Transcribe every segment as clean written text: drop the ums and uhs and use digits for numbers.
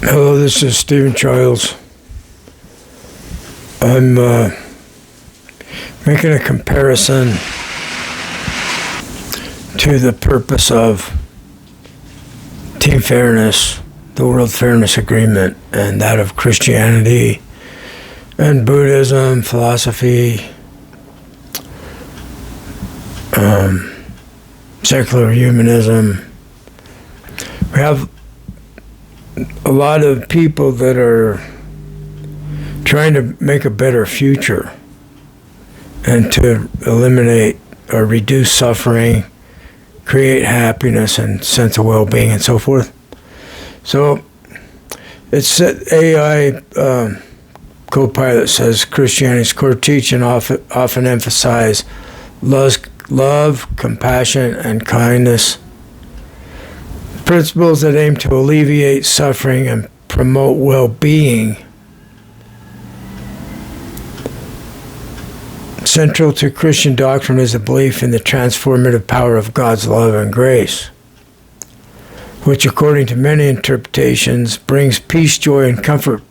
Hello, this is Stephen Childs. I'm making a comparison to the purpose of Team Fairness, the World Fairness Agreement, and that of Christianity and Buddhism, philosophy, secular humanism. We have a lot of people that are trying to make a better future and to eliminate or reduce suffering, create happiness and sense of well-being and so forth. So it's AI Copilot says Christianity's core teaching often emphasize love, compassion, and kindness, principles that aim to alleviate suffering and promote well-being. Central to Christian doctrine is a belief in the transformative power of God's love and grace, which, according to many interpretations, brings peace, joy, and comfort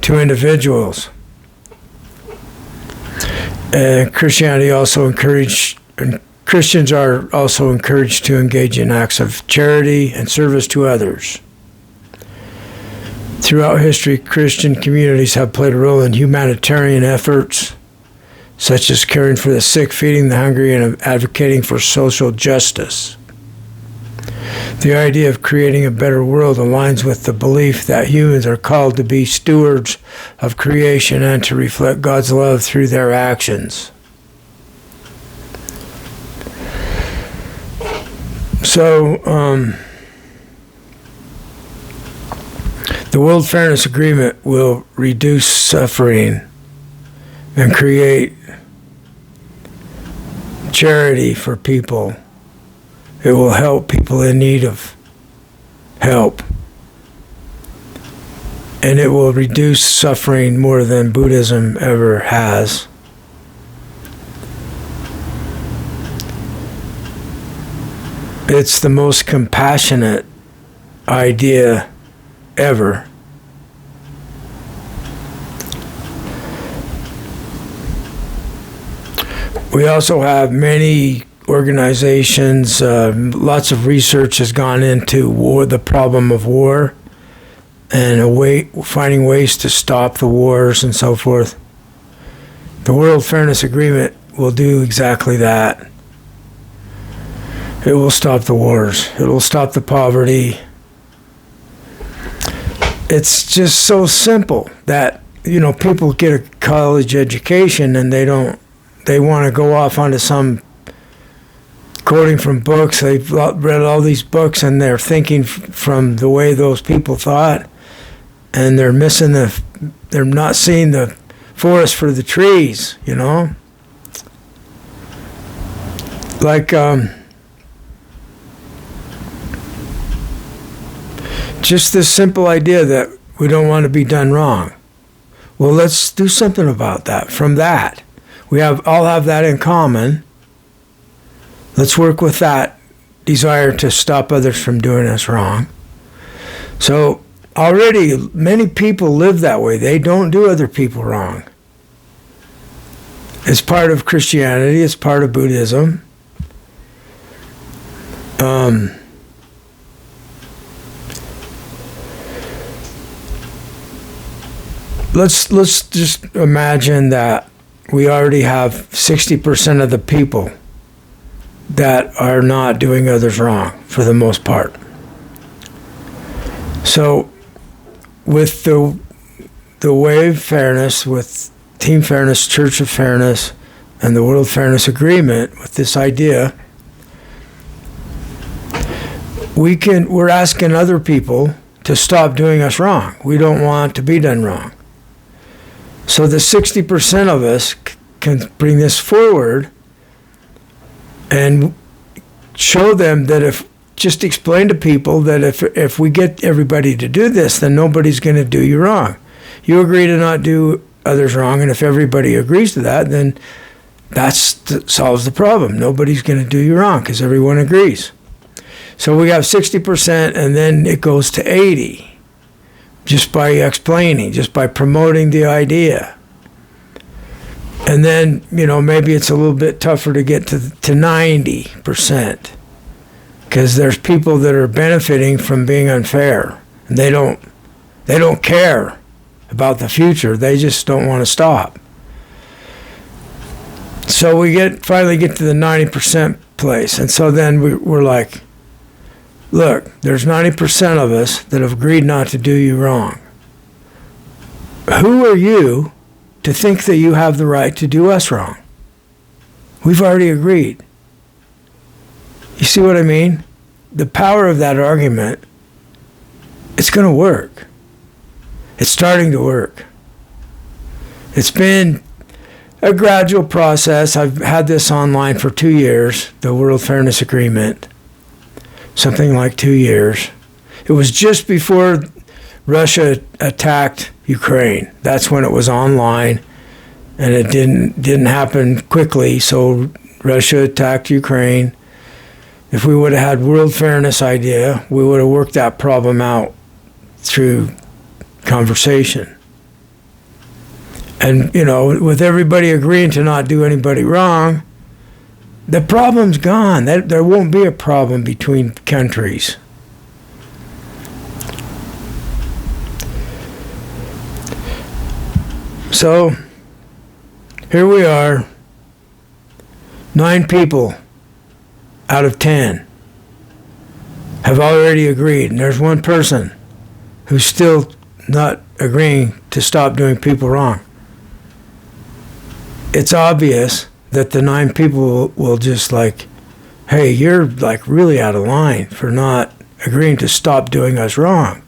to individuals. Christianity also Christians are also encouraged to engage in acts of charity and service to others. Throughout history, Christian communities have played a role in humanitarian efforts, such as caring for the sick, feeding the hungry, and advocating for social justice. The idea of creating a better world aligns with the belief that humans are called to be stewards of creation and to reflect God's love through their actions. So, the World Fairness Agreement will reduce suffering and create charity for people. It will help people in need of help. And it will reduce suffering more than Buddhism ever has. It's the most compassionate idea ever. We also have many organizations, lots of research has gone into war, the problem of war, and finding ways to stop the wars and so forth. The World Fairness Agreement will do exactly that. It will stop the wars. It will stop the poverty. It's just so simple that, people get a college education and they want to go off onto some quoting from books. They've read all these books and they're thinking from the way those people thought, and they're not seeing the forest for the trees, Like, just this simple idea that we don't want to be done wrong. Well, let's do something about that. From that, we all have that in common. Let's work with that desire to stop others from doing us wrong. So already many people live that way. They don't do other people wrong. It's part of Christianity. It's part of Buddhism. Let's just imagine that we already have 60% of the people that are not doing others wrong for the most part. So with the Way of Fairness, with Team Fairness, Church of Fairness, and the World Fairness Agreement, with this idea, we're asking other people to stop doing us wrong. We don't want to be done wrong. So the 60% of us can bring this forward and show them that just explain to people that if we get everybody to do this, then nobody's going to do you wrong. You agree to not do others wrong, and if everybody agrees to that, then that solves the problem. Nobody's going to do you wrong because everyone agrees. So we have 60%, and then it goes to 80. just by explaining, just by promoting the idea. And then, maybe it's a little bit tougher to get to 90%, because there's people that are benefiting from being unfair, and they don't care about the future. They just don't want to stop. So we finally get to the 90% place, and so then we're like, look, there's 90% of us that have agreed not to do you wrong. Who are you to think that you have the right to do us wrong? We've already agreed. You see what I mean? The power of that argument, it's going to work. It's starting to work. It's been a gradual process. I've had this online for 2 years, the World Fairness Agreement, something like 2 years. It was just before Russia attacked Ukraine. That's when it was online, and it didn't happen quickly. So Russia attacked Ukraine. If we would have had World Fairness idea, we would have worked that problem out through conversation. And, with everybody agreeing to not do anybody wrong, the problem's gone. There won't be a problem between countries. So, here we are, 9 people out of 10 have already agreed, and there's one person who's still not agreeing to stop doing people wrong. It's obvious that the 9 people will just hey, you're really out of line for not agreeing to stop doing us wrong.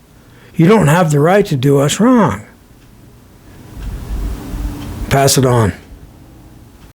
You don't have the right to do us wrong. Pass it on.